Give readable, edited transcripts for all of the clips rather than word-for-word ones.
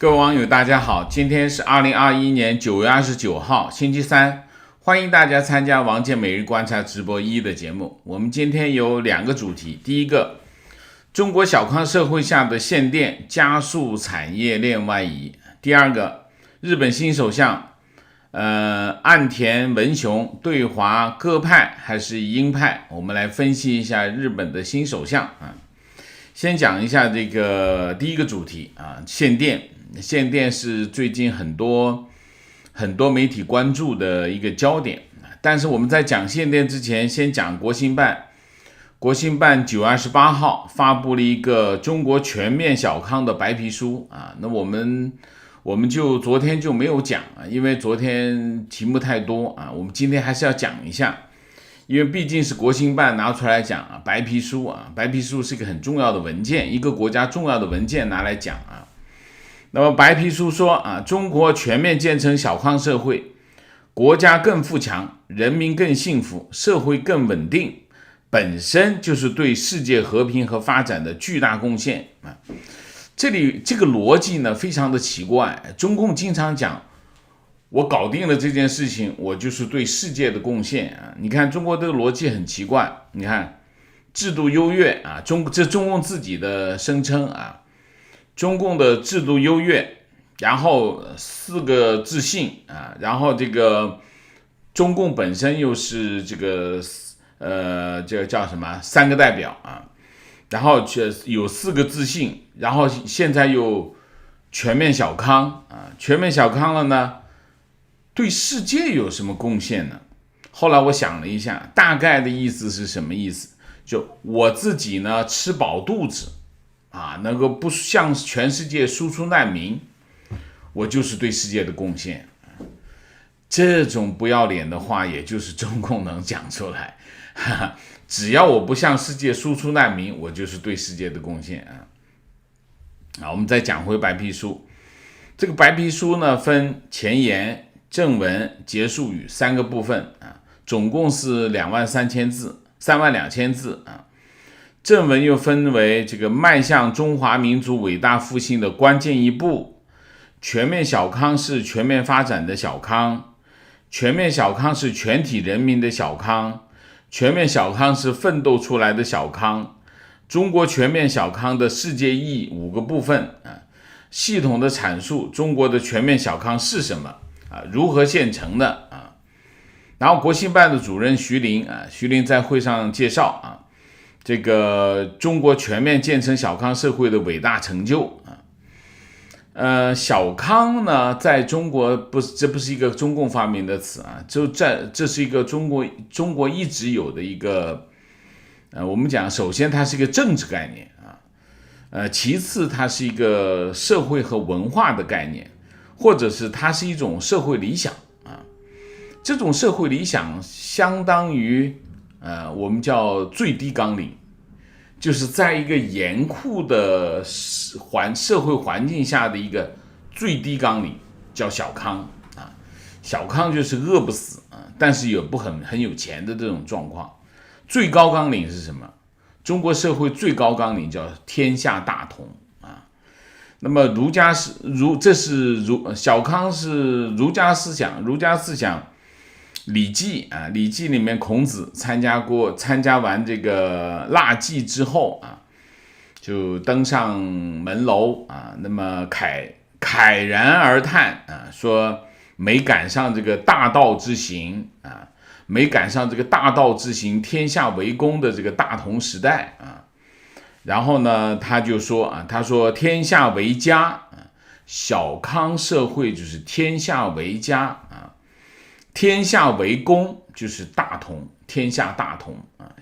各位网友大家好，今天是2021年9月29号星期三，欢迎大家参加王健每日观察直播1的节目。我们今天有2个主题，第一个，中国小康社会下的限电加速产业链外移；第二个，日本新首相岸田文雄对华鸽派还是鹰派，我们来分析一下日本的新首相啊。先讲一下这个第一个主题啊，限电。限电是最近很多媒体关注的一个焦点，但是我们在讲限电之前，先讲国新办。国新办9月28号发布了一个中国全面小康的白皮书啊，那我们就昨天就没有讲啊，因为昨天题目太多啊，我们今天还是要讲一下，因为毕竟是国新办拿出来讲啊，白皮书啊，白皮书是一个很重要的文件，一个国家重要的文件拿来讲啊。那么白皮书说啊，中国全面建成小康社会，国家更富强，人民更幸福，社会更稳定，本身就是对世界和平和发展的巨大贡献啊。这里这个逻辑呢非常的奇怪，中共经常讲我搞定了这件事情，我就是对世界的贡献啊。你看中国这个逻辑很奇怪，你看制度优越啊，这中共自己的声称啊。中共的制度优越，然后4个自信啊，然后这个中共本身又是这个这个叫什么3个代表啊，然后有4个自信，然后现在又全面小康啊，全面小康了呢，对世界有什么贡献呢？后来我想了一下，大概的意思是什么意思？就我自己呢吃饱肚子。能够不向全世界输出难民，我就是对世界的贡献。这种不要脸的话，也就是中共能讲出来。只要我不向世界输出难民，我就是对世界的贡献啊。我们再讲回白皮书，这个白皮书呢分前言、正文、结束语3个部分啊，总共是23000字，32000字啊。正文又分为这个迈向中华民族伟大复兴的关键一步，全面小康是全面发展的小康，全面小康是全体人民的小康，全面小康是奋斗出来的小康，中国全面小康的世界意义5个部分啊，系统的阐述中国的全面小康是什么啊，如何现成的啊。然后国新办的主任徐林在会上介绍啊。这个中国全面建成小康社会的伟大成就啊，小康呢，在中国这不是一个中共发明的词啊，这是一个中国一直有的一个我们讲，首先它是一个政治概念啊，其次它是一个社会和文化的概念，或者是它是一种社会理想啊，这种社会理想相当于我们叫最低纲领，就是在一个严酷的社会环境下的一个最低纲领，叫小康啊。小康就是饿不死啊，但是也不很有钱的这种状况。最高纲领是什么？中国社会最高纲领叫天下大同啊。那么小康是儒家思想，礼记啊，礼记里面孔子参加完这个腊祭之后啊，就登上门楼啊，那么慨然而叹啊，说没赶上这个大道之行啊，没赶上这个大道之行，天下为公的这个大同时代啊。然后呢，他就说啊，他说天下为家啊，小康社会就是天下为家啊。天下为公就是大同，天下大同啊！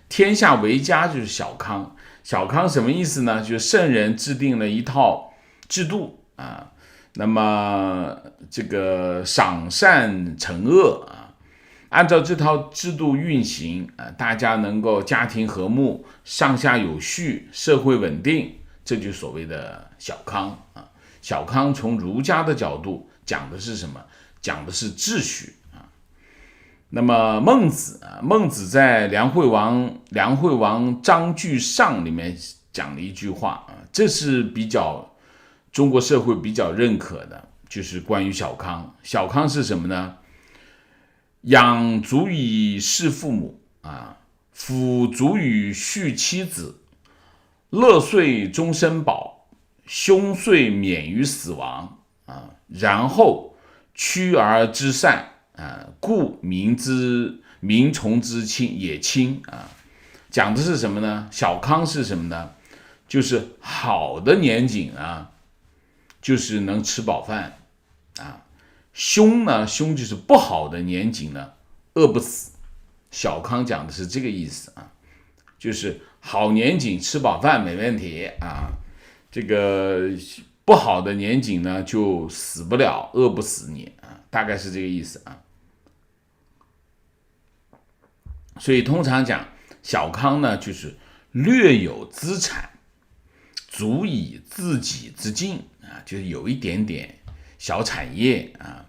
天下为家就是小康，小康什么意思呢？就是圣人制定了一套制度啊，那么这个赏善惩恶啊，按照这套制度运行啊，大家能够家庭和睦，上下有序，社会稳定，这就所谓的小康啊。小康从儒家的角度讲的是什么？讲的是秩序。那么孟子在梁惠王章句上里面讲了一句话啊，这是比较中国社会比较认可的就是关于小康。小康是什么呢？养足以事父母啊，抚足以续妻子，乐岁终身保，凶岁免于死亡啊，然后趋而知善啊，故民从之亲也亲啊。讲的是什么呢？小康是什么呢？就是好的年景啊，就是能吃饱饭啊。凶呢，凶就是不好的年景呢，饿不死。小康讲的是这个意思啊，就是好年景吃饱饭没问题啊，这个不好的年景呢就死不了，饿不死你啊，大概是这个意思啊。所以通常讲小康呢，就是略有资产，足以自给自进啊，就是有一点点小产业啊，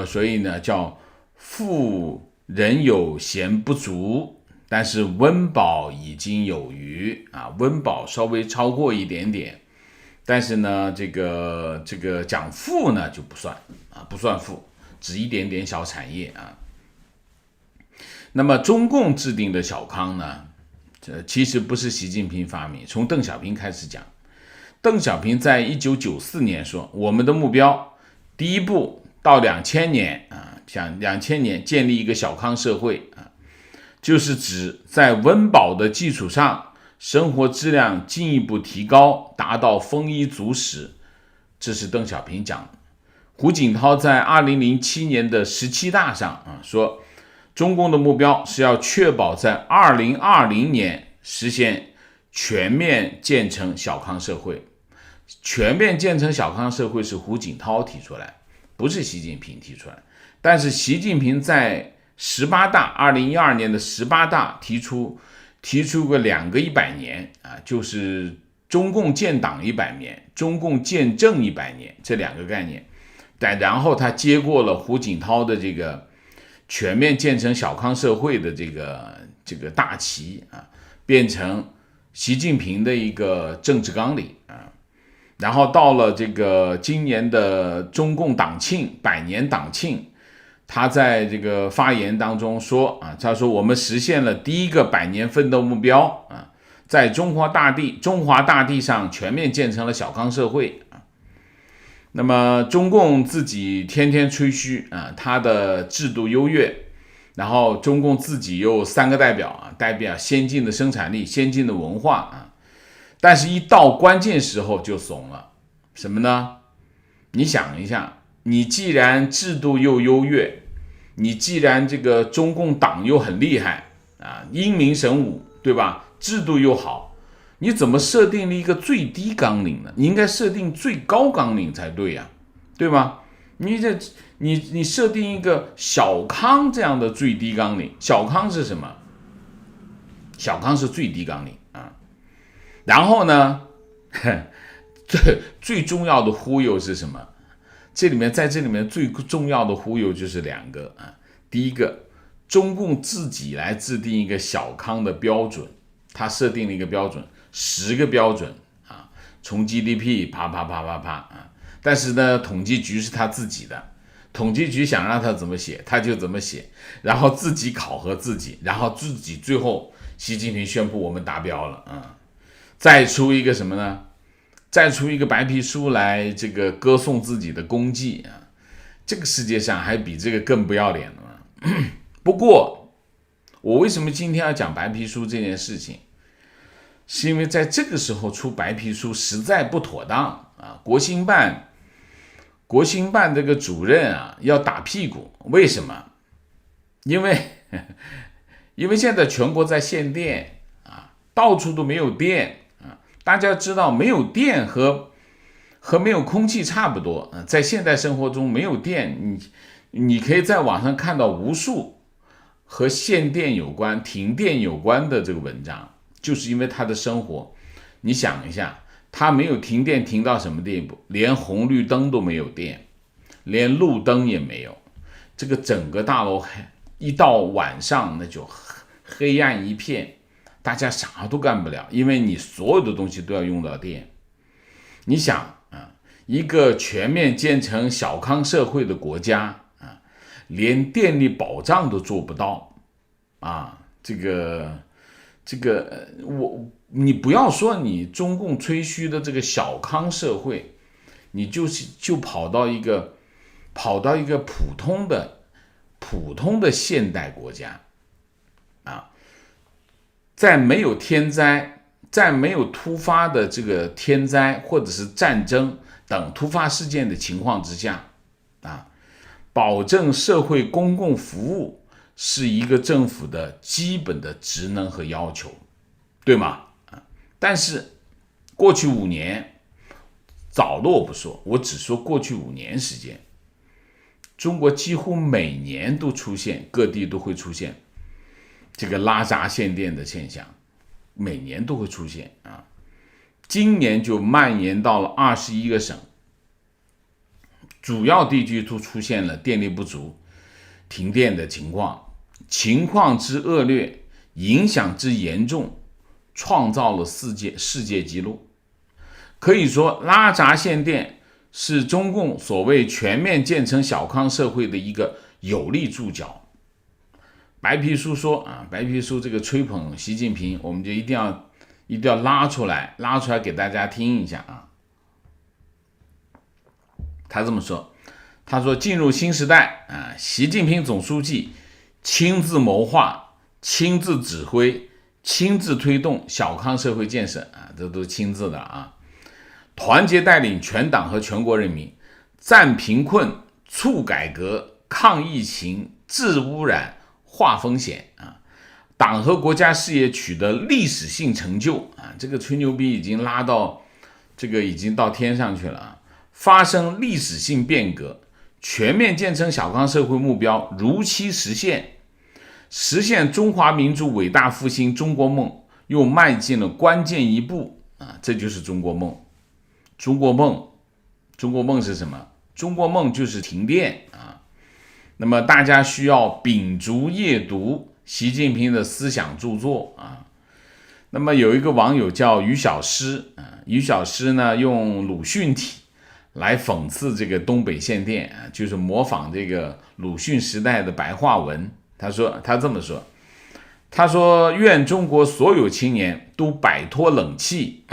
所以呢叫富人有闲不足，但是温饱已经有余啊，温饱稍微超过一点点，但是呢这个讲富呢就不算啊，不算富，只一点点小产业啊。那么中共制定的小康呢，这其实不是习近平发明，从邓小平开始讲。邓小平在1994年说，我们的目标第一步到2000年啊，想2000年建立一个小康社会啊，就是指在温饱的基础上，生活质量进一步提高，达到丰衣足食。这是邓小平讲的。胡锦涛在2007年的17大上啊说，中共的目标是要确保在2020年实现全面建成小康社会。全面建成小康社会是胡锦涛提出来，不是习近平提出来。但是习近平在2012年的18大提出个2个100年啊，就是中共建党100年，中共建政100年这2个概念。然后他接过了胡锦涛的这个全面建成小康社会的这个大旗啊，变成习近平的一个政治纲领啊。然后到了这个今年的中共党庆100年党庆，他在这个发言当中说啊，他说我们实现了第一个100年奋斗目标啊，在中华大地上全面建成了小康社会啊。那么中共自己天天吹嘘啊，他的制度优越，然后中共自己又3个代表啊，代表先进的生产力、先进的文化啊。但是一到关键时候就怂了，什么呢？你想一下，你既然制度又优越，你既然这个中共党又很厉害啊，英明神武，对吧？制度又好，你怎么设定了一个最低纲领呢？你应该设定最高纲领才对呀，对吧？你设定一个小康这样的最低纲领，小康是什么？小康是最低纲领啊。然后呢，最重要的忽悠是什么？在这里面最重要的忽悠就是2个啊。第一个，中共自己来制定一个小康的标准，他设定了一个标准，10个标准啊，从 GDP 啪啊。但是呢，统计局是他自己的，统计局想让他怎么写他就怎么写，然后自己考核自己，然后自己最后习近平宣布我们达标了啊。再出一个什么呢？再出一个白皮书来这个歌颂自己的功绩啊！这个世界上还比这个更不要脸的吗？不过，我为什么今天要讲白皮书这件事情？是因为在这个时候出白皮书实在不妥当啊！国新办这个主任啊要打屁股，为什么？因为现在全国在限电啊，到处都没有电。大家知道没有电和没有空气差不多，在现代生活中没有电，你可以在网上看到无数和限电有关、停电有关的这个文章，就是因为他的生活。你想一下，他没有停电停到什么地步？连红绿灯都没有电，连路灯也没有，这个整个大楼一到晚上那就黑暗一片。大家啥都干不了，因为你所有的东西都要用到电。你想啊，一个全面建成小康社会的国家啊，连电力保障都做不到啊，你不要说你中共吹嘘的这个小康社会，你就跑到一个普通的现代国家啊，在没有天灾，在没有突发的这个天灾或者是战争等突发事件的情况之下啊，保证社会公共服务是一个政府的基本的职能和要求，对吗？但是过去5年，早的我不说，我只说过去5年时间，中国几乎每年都出现，各地都会出现这个拉闸限电的现象，每年都会出现啊。今年就蔓延到了21个省，主要地区都出现了电力不足、停电的情况之恶劣，影响之严重，创造了世界纪录。可以说，拉闸限电是中共所谓全面建成小康社会的一个有力注脚。白皮书说啊，白皮书这个吹捧习近平，我们就一定要拉出来给大家听一下啊。他这么说，他说进入新时代啊，习近平总书记亲自谋划、亲自指挥、亲自推动小康社会建设啊，这都是亲自的啊。团结带领全党和全国人民，战贫困、促改革、抗疫情、治污染、化风险啊，党和国家事业取得历史性成就啊，这个吹牛逼已经拉到已经到天上去了啊。发生历史性变革，全面建成小康社会目标如期实现，实现中华民族伟大复兴中国梦又迈进了关键一步啊！这就是中国梦。中国梦是什么？中国梦就是停电啊！那么大家需要秉烛夜读习近平的思想著作啊。那么有一个网友叫于小诗啊，于小诗呢用鲁迅体来讽刺这个东北限电啊，就是模仿这个鲁迅时代的白话文。他这么说，他说愿中国所有青年都摆脱冷气，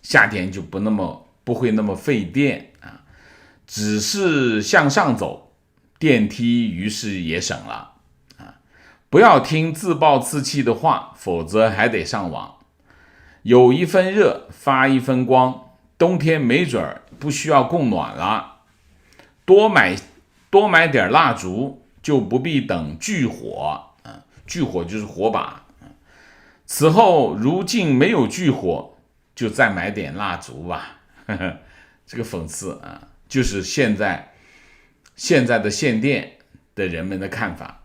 夏天就不会那么费电啊，只是向上走，电梯于是也省了啊。不要听自暴自弃的话，否则还得上网。有一分热发一分光，冬天没准不需要供暖了，多买点蜡烛，就不必等炬火啊，炬火就是火把。此后如竟没有炬火，就再买点蜡烛吧。这个讽刺啊，就是现在的限电的人们的看法。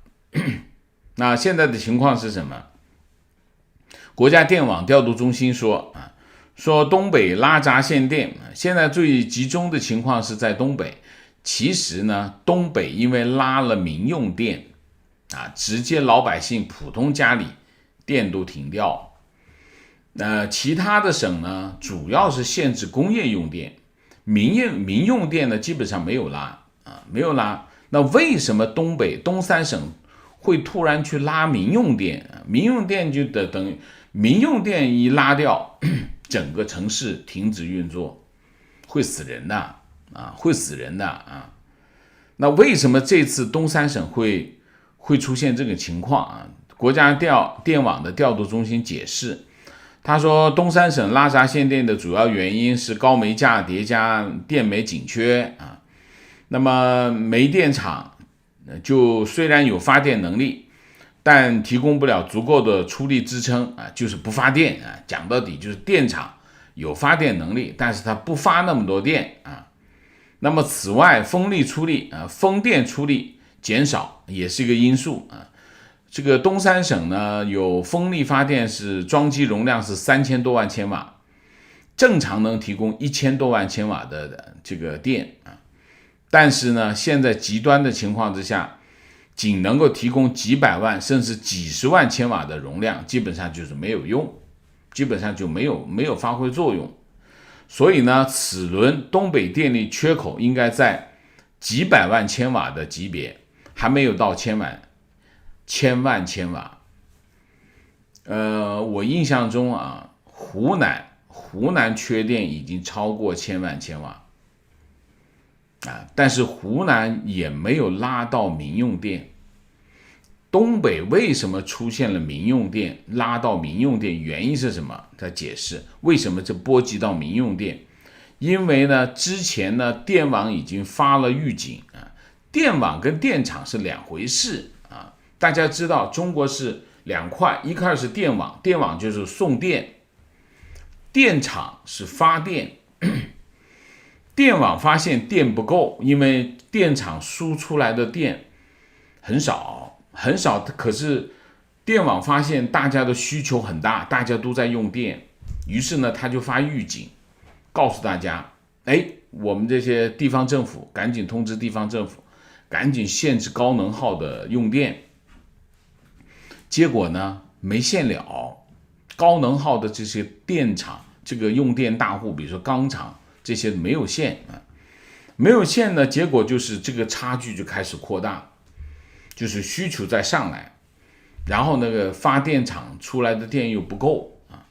那现在的情况是什么？国家电网调度中心说东北拉闸限电，现在最集中的情况是在东北。其实呢，东北因为拉了民用电啊，直接老百姓普通家里电都停掉。其他的省呢，主要是限制工业用电，民用电呢基本上没有拉。那为什么东三省会突然去拉民用电？民用电就等于民用电一拉掉，整个城市停止运作，会死人的啊！那为什么这次东三省会出现这个情况啊？国家电网的调度中心解释，他说东三省拉闸限电的主要原因是高煤价叠加电煤紧缺啊。那么煤电厂就虽然有发电能力，但提供不了足够的出力支撑啊，就是不发电啊。讲到底就是电厂有发电能力，但是它不发那么多电啊。那么此外，风电出力减少也是一个因素啊。这个东三省呢，有风力发电是装机容量是3000多万千瓦，正常能提供1000多万千瓦的这个电啊。但是呢，现在极端的情况之下，仅能够提供几百万甚至几十万千瓦的容量，基本上就是没有用，基本上就没有发挥作用。所以呢，此轮东北电力缺口应该在几百万千瓦的级别，还没有到千万千瓦。我印象中啊，湖南缺电已经超过千万千瓦啊，但是湖南也没有拉到民用电。东北为什么出现了民用电拉到民用电？原因是什么？他解释为什么这波及到民用电，因为呢，之前呢，电网已经发了预警啊，电网跟电厂是两回事啊。大家知道，中国是两块，一块是电网，电网就是送电，电厂是发电。电网发现电不够，因为电厂输出来的电很少。可是电网发现大家的需求很大，大家都在用电，于是呢，他就发预警，告诉大家，我们这些地方政府赶紧通知地方政府，赶紧限制高能耗的用电。结果呢，没限了，高能耗的这些电厂，这个用电大户，比如说钢厂这些没有限啊，没有限呢，结果就是这个差距就开始扩大。就是需求在上来，然后那个发电厂出来的电又不够啊，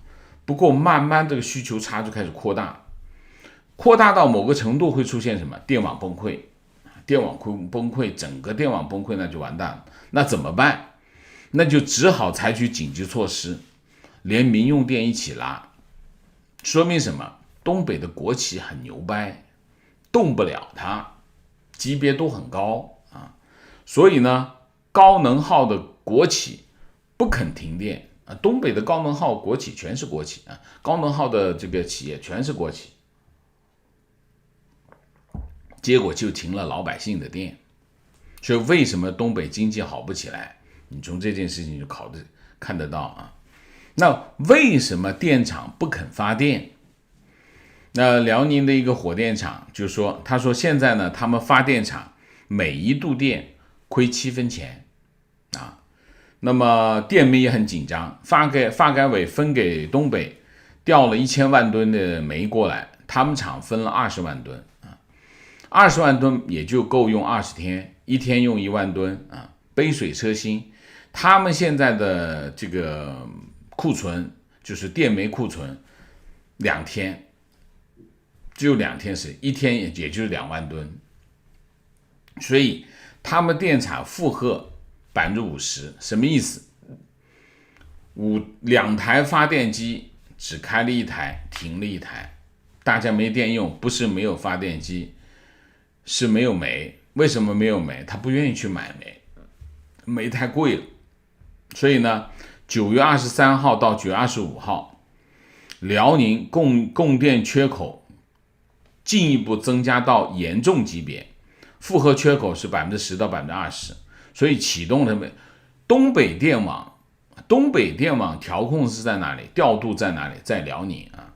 不够，慢慢这个需求差就开始扩大到某个程度会出现什么？电网崩溃，整个电网崩溃那就完蛋了。那怎么办？那就只好采取紧急措施，连民用电一起拉。说明什么？东北的国企很牛掰，动不了它，级别都很高。所以呢，高能耗的国企不肯停电啊。东北的高能耗国企全是国企啊，高能耗的这个企业全是国企，结果就停了老百姓的电。所以为什么东北经济好不起来？你从这件事情就看得到啊。那为什么电厂不肯发电？那辽宁的一个火电厂就说，他说现在呢，他们发电厂每一度电亏7分钱啊，那么电煤也很紧张，发改委分给东北调了1000万吨的煤过来，他们厂分了20万吨啊，20万吨也就够用20天，一天用1万吨啊，杯水车薪。他们现在的这个库存就是电煤库存2天，只有2天是，一天也就是2万吨，所以他们电厂负荷50%，什么意思？2台发电机只开了1台，停了1台，大家没电用，不是没有发电机，是没有煤。为什么没有煤？他不愿意去买煤，煤太贵了。所以呢，9月23号到9月25号，辽宁供电缺口进一步增加到严重级别。负荷缺口是10%到20%，所以启动了东北电网。东北电网调控是在哪里？调度在哪里？在辽宁啊。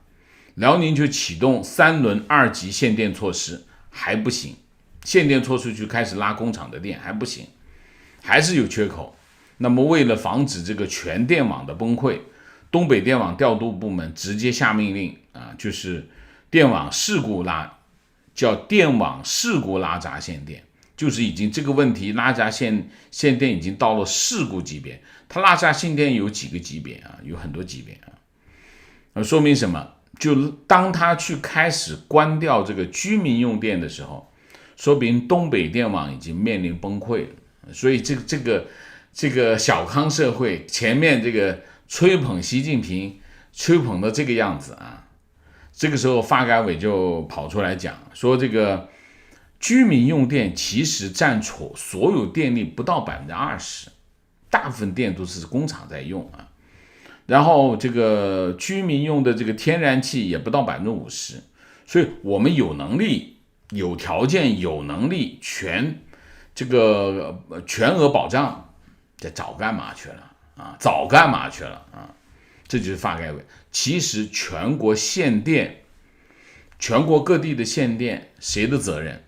辽宁就启动3轮2级限电措施，还不行。限电措施就开始拉工厂的电，还不行，还是有缺口。那么为了防止这个全电网的崩溃，东北电网调度部门直接下命令啊，就是电网事故叫电网事故拉闸限电，就是已经这个问题拉闸限电已经到了事故级别。它拉闸限电有几个级别啊？有很多级别啊。说明什么？就当它去开始关掉这个居民用电的时候，说明东北电网已经面临崩溃了。所以这个小康社会前面这个吹捧习近平吹捧的这个样子啊，这个时候发改委就跑出来讲说，这个居民用电其实占所有电力不到20%，大部分电都是工厂在用啊。然后这个居民用的这个天然气也不到50%，所以我们有能力、有条件、有能力全额保障。这早干嘛去了啊？这就是发改委。其实全国限电，全国各地的限电，谁的责任？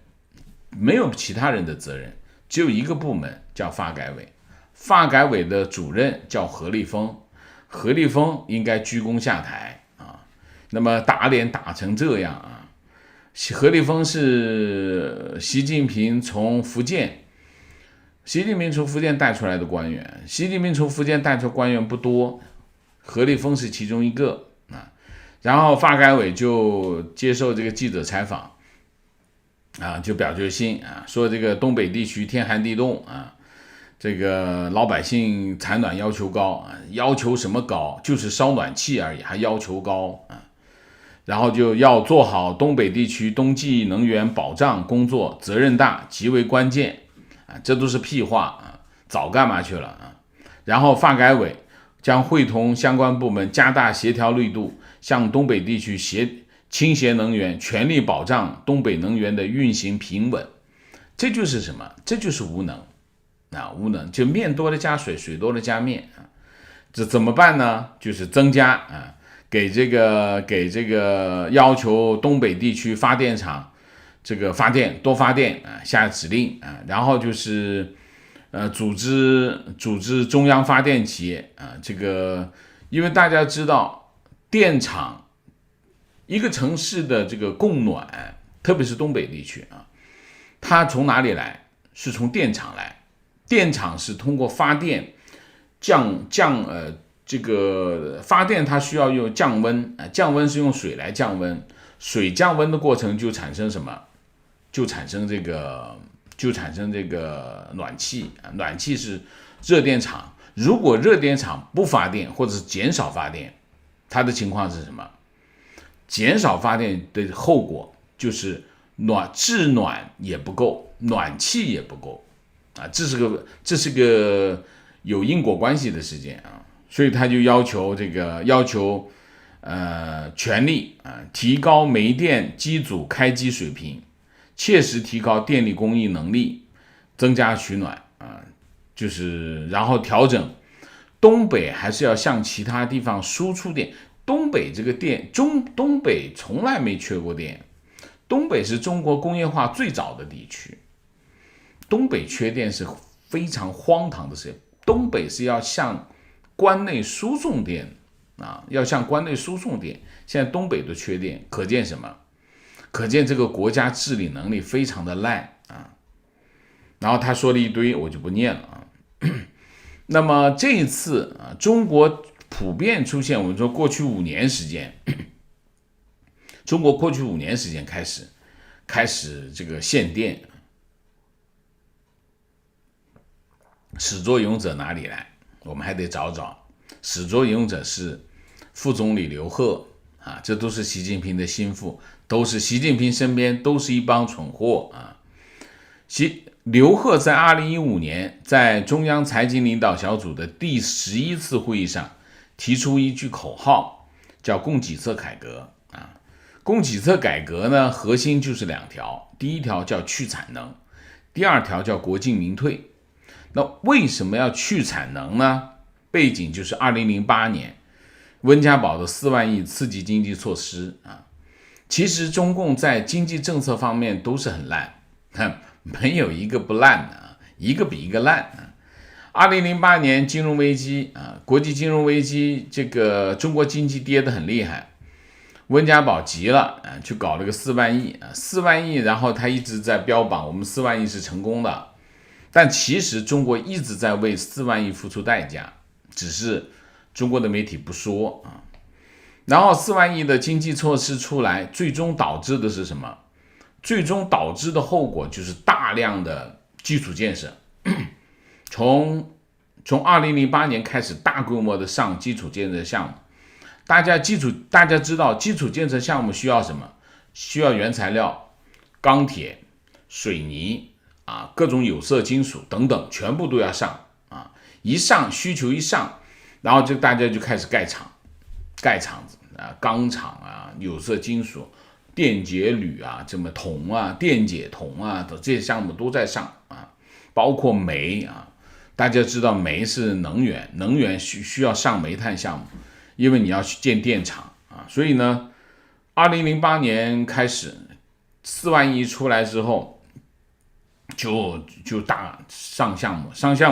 没有其他人的责任，只有一个部门叫发改委。发改委的主任叫何立峰，何立峰应该鞠躬下台啊！那么打脸打成这样啊，何立峰是习近平从福建带出来的官员，习近平从福建带出官员不多，何立峰是其中一个啊。然后发改委就接受这个记者采访啊，就表决心啊，说这个东北地区天寒地冻啊，这个老百姓采暖要求高啊，要求什么高？就是烧暖气而已，还要求高啊。然后就要做好东北地区冬季能源保障工作，责任大，极为关键啊！这都是屁话啊，早干嘛去了啊？然后发改委将会同相关部门加大协调力度，向东北地区倾斜能源，全力保障东北能源的运行平稳。这就是什么？这就是无能啊！无能就面多了加水，水多了加面啊！这怎么办呢？就是增加啊！给这个要求东北地区发电厂这个多发电啊，下指令啊，然后就是组织中央发电企业啊，这个因为大家知道电厂一个城市的这个供暖，特别是东北地区啊，它从哪里来？是从电厂来，电厂是通过发电这个发电它需要用降温，降温是用水来降温，水降温的过程就产生什么？就产生这个暖气，暖气是热电厂。如果热电厂不发电或者是减少发电，它的情况是什么？减少发电的后果就是制暖也不够，暖气也不够啊，这是个有因果关系的事件啊。所以他就要求全力提高煤电机组开机水平，切实提高电力供应能力，增加取暖啊，就是然后调整东北还是要向其他地方输出电。东北这个东北从来没缺过电，东北是中国工业化最早的地区，东北缺电是非常荒唐的事情。东北是要向关内输送电啊，现在东北都缺电，可见什么？可见这个国家治理能力非常的烂啊。然后他说了一堆，我就不念了啊。那么这一次啊，中国普遍出现，我们说过去5年时间，中国过去5年时间开始这个限电，始作俑者哪里来？我们还得找找。始作俑者是副总理刘鹤啊，这都是习近平的心腹，都是习近平身边都是一帮蠢货啊。刘鹤在2015年在中央财经领导小组的第11次会议上提出一句口号，叫供给侧改革啊。供给侧改革呢，核心就是2条，第一条叫去产能，第2条叫国进民退。那为什么要去产能呢？背景就是2008年温家宝的4万亿刺激经济措施啊。其实中共在经济政策方面都是很烂，没有一个不烂的啊，一个比一个烂啊。2008年金融危机啊，国际金融危机，这个中国经济跌得很厉害，温家宝急了啊，去搞了个4万亿啊，4万亿，然后他一直在标榜我们4万亿是成功的，但其实中国一直在为4万亿付出代价，只是中国的媒体不说啊。然后4万亿的经济措施出来，最终导致的是什么？最终导致的后果就是大量的基础建设，从2008年开始大规模的上基础建设项目。大家知道基础建设项目需要什么？需要原材料，钢铁、水泥啊，各种有色金属等等，全部都要上啊！需求一上，然后大家就开始盖厂子啊，钢厂啊，有色金属、电解铝啊，这么铜啊、电解铜啊的这些项目都在上啊，包括煤啊。大家知道煤是能源需要上煤炭项目，因为你要去建电厂啊。所以呢，2008年开始4万亿出来之后，就大上项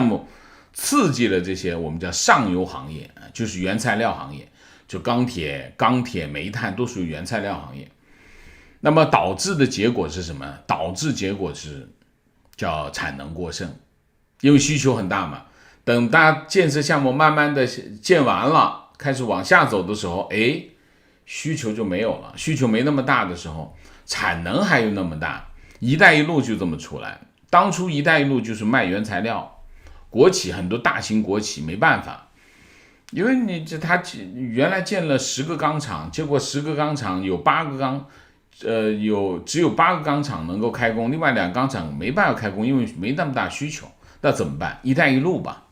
目，刺激了这些我们叫上游行业，就是原材料行业。就钢铁、煤炭都属于原材料行业。那么导致的结果是什么？导致结果是叫产能过剩，因为需求很大嘛。等大家建设项目慢慢的建完了，开始往下走的时候，需求就没有了。需求没那么大的时候，产能还有那么大，一带一路就这么出来。当初一带一路就是卖原材料，国企很多大型国企没办法，因为他原来建了10个钢厂，结果10个钢厂有8个只有8个钢厂能够开工，另外2个钢厂没办法开工，因为没那么大需求。那怎么办？一带一路吧，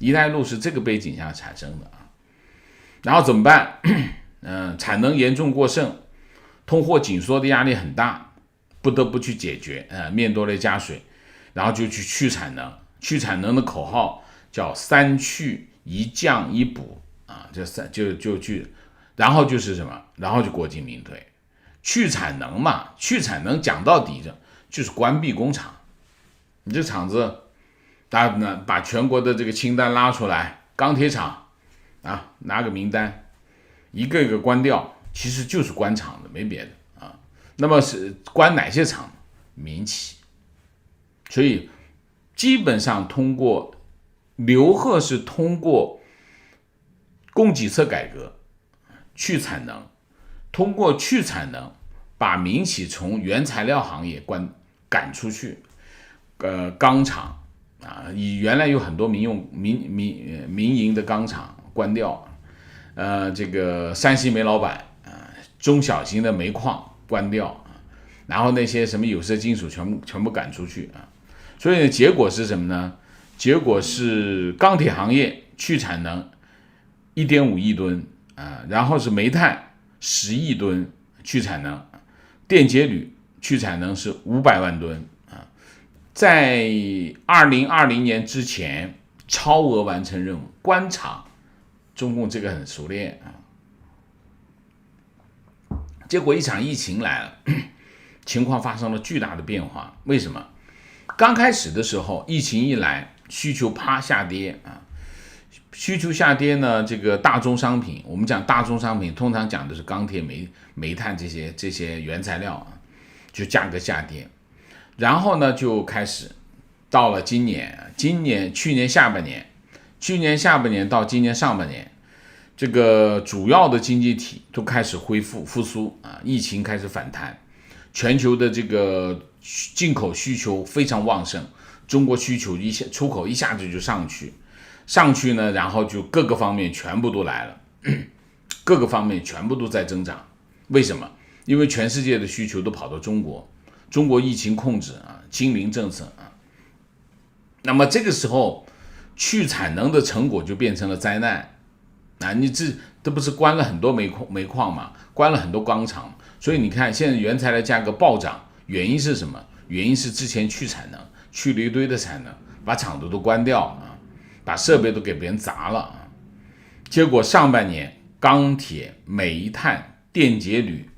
一带一路是这个背景下产生的啊。然后怎么办？产能严重过剩，通货紧缩的压力很大，不得不去解决，面多了加水，然后就去去产能。去产能的口号叫3去1降1补啊，就去，然后就是什么？然后就国进民退。去产能嘛，去产能讲到底就是关闭工厂。你这厂子，大家呢把全国的这个清单拉出来，钢铁厂啊，拿个名单，一个一个关掉，其实就是关厂的，没别的啊。那么是关哪些厂？民企。所以基本上通过刘鹤是通过供给侧改革去产能，通过去产能把民企从原材料行业赶出去，钢厂啊，原来有很多民营的钢厂关掉，这个山西煤老板中小型的煤矿关掉，然后那些什么有色金属全部赶出去啊。所以结果是什么呢？结果是钢铁行业去产能1.5亿吨啊，然后是煤炭10亿吨去产能，电解铝去产能是500万吨啊，在2020年之前超额完成任务，关厂，中共这个很熟练啊。结果一场疫情来了，情况发生了巨大的变化。为什么？刚开始的时候，疫情一来，需求啪下跌啊，需求下跌呢，这个大宗商品，我们讲大宗商品，通常讲的是钢铁、煤炭这些原材料啊，就价格下跌。然后呢，就开始到了去年下半年到今年上半年，这个主要的经济体都开始复苏啊，疫情开始反弹，全球的这个进口需求非常旺盛，中国需求出口一下子就上去呢，然后就各个方面全部都来了，各个方面全部都在增长。为什么？因为全世界的需求都跑到中国疫情控制啊，清零政策啊，那么这个时候去产能的成果就变成了灾难啊！你这不是关了很多煤矿嘛，关了很多钢厂，所以你看现在原材料价格暴涨，原因是什么？原因是之前去产能，去了一堆的产能，把厂子都关掉啊，把设备都给别人砸了啊。结果上半年钢铁、煤炭、电解铝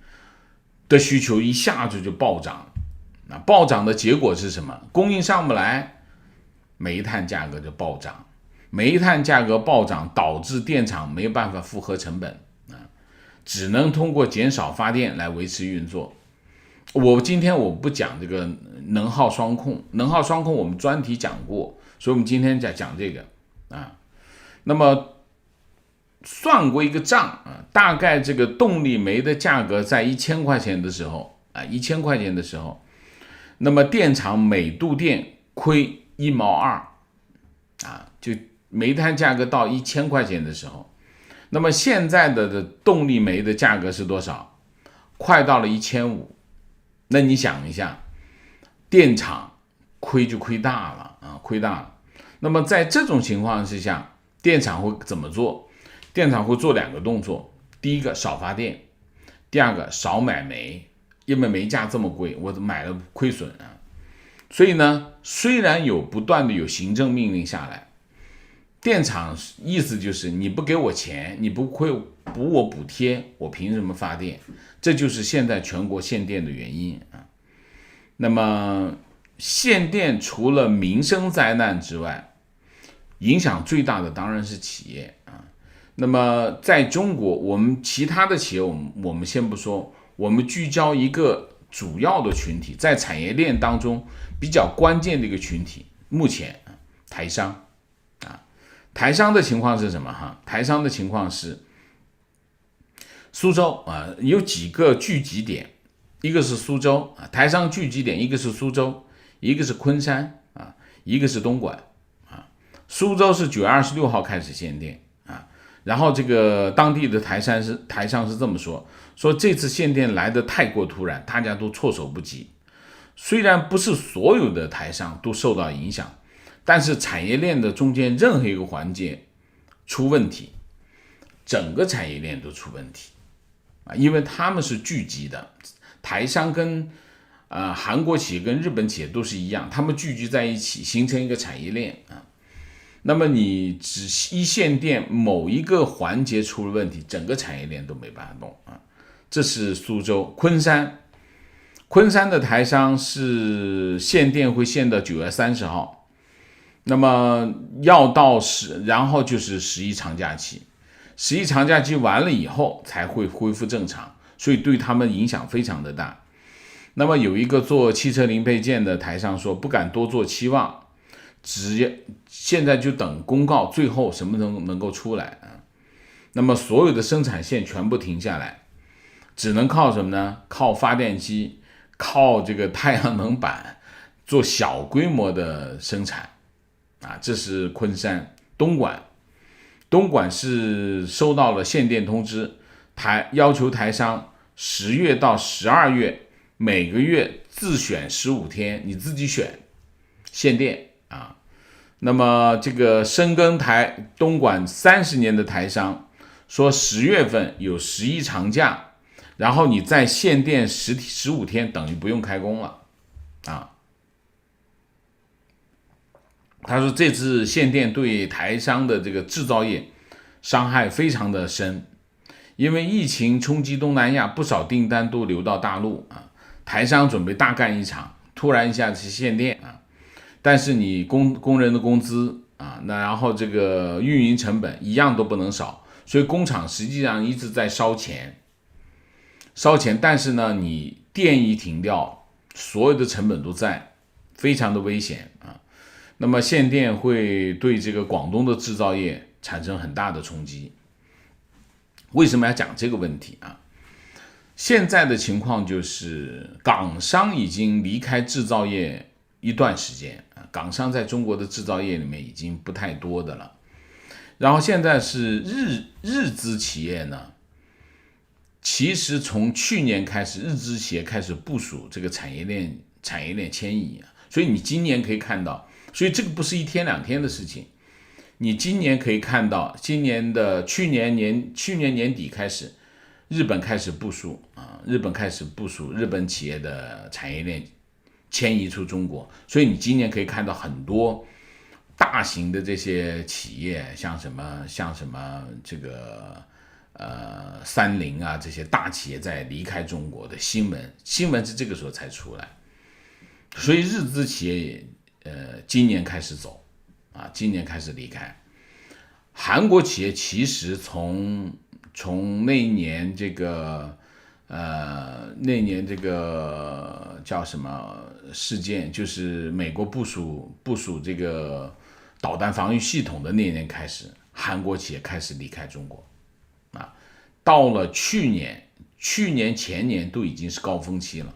的需求一下子就暴涨，那暴涨的结果是什么？供应上不来，煤炭价格就暴涨，煤炭价格暴涨导致电厂没有办法负荷成本啊，只能通过减少发电来维持运作。今天我不讲这个能耗双控我们专题讲过，所以我们今天在讲这个啊。那么算过一个账啊，大概这个动力煤的价格在1000块钱的时候啊，1000块钱的时候，那么电厂每度电亏1毛2啊，就煤炭价格到1000块钱的时候，那么现在的动力煤的价格是多少？快到了1500。那你想一下，电厂亏就亏大了啊，亏大了。那么在这种情况之下，电厂会怎么做？电厂会做2个动作，第一个少发电，第二个少买煤，因为煤价这么贵，我买了亏损啊。所以呢，虽然不断的有行政命令下来，电厂意思就是你不给我钱，你不补我补贴，我凭什么发电？这就是现在全国限电的原因啊。那么限电除了民生灾难之外，影响最大的当然是企业啊。那么在中国，我们其他的企业我们先不说，我们聚焦一个主要的群体，在产业链当中比较关键的一个群体，目前台商台商的情况是什么台商的情况是苏州有几个聚集点，一个是苏州台商聚集点，一个是苏州，一个是昆山一个是东莞苏州是9月26号开始限电然后这个当地的台商是这么说这次限电来得太过突然，大家都措手不及。虽然不是所有的台商都受到影响，但是产业链的中间任何一个环节出问题，整个产业链都出问题因为他们是聚集的，台商跟韩国企业跟日本企业都是一样，他们聚集在一起形成一个产业链那么你只一限电某一个环节出了问题，整个产业链都没办法动这是苏州。昆山的台商是限电会限到9月30号，那么然后就是11长假期，11长假期完了以后才会恢复正常，所以对他们影响非常的大。那么有一个做汽车零配件的台商说，不敢多做期望，现在就等公告，最后什么能够出来那么所有的生产线全部停下来，只能靠什么呢？靠发电机，靠这个太阳能板做小规模的生产这是昆山。东莞是收到了限电通知，要求台商10月到12月每个月自选15天，你自己选限电那么这个深耕东莞30年的台商说10月份有11长假，然后你再限电15天，等于不用开工了他说这次限电对台商的这个制造业伤害非常的深，因为疫情冲击东南亚，不少订单都流到大陆台商准备大干一场，突然一下子限电但是你工人的工资那然后这个运营成本一样都不能少，所以工厂实际上一直在烧钱，但是呢，你电一停掉，所有的成本都在，非常的危险那么限电会对这个广东的制造业产生很大的冲击。为什么要讲这个问题现在的情况就是港商已经离开制造业一段时间港商在中国的制造业里面已经不太多的了。然后现在是日资企业呢，其实从去年开始，日资企业开始部署这个产业链迁移所以你今年可以看到，所以这个不是一天两天的事情。你今年可以看到，去年年底开始，日本开始部署日本企业的产业链迁移出中国，所以你今年可以看到很多大型的这些企业，像什么这个三菱这些大企业在离开中国的新闻是这个时候才出来，所以日资企业今年开始走今年开始离开。韩国企业其实从那一年这个叫什么事件，就是美国部署这个导弹防御系统的那一年开始，韩国企业开始离开中国到了去年前年都已经是高峰期了，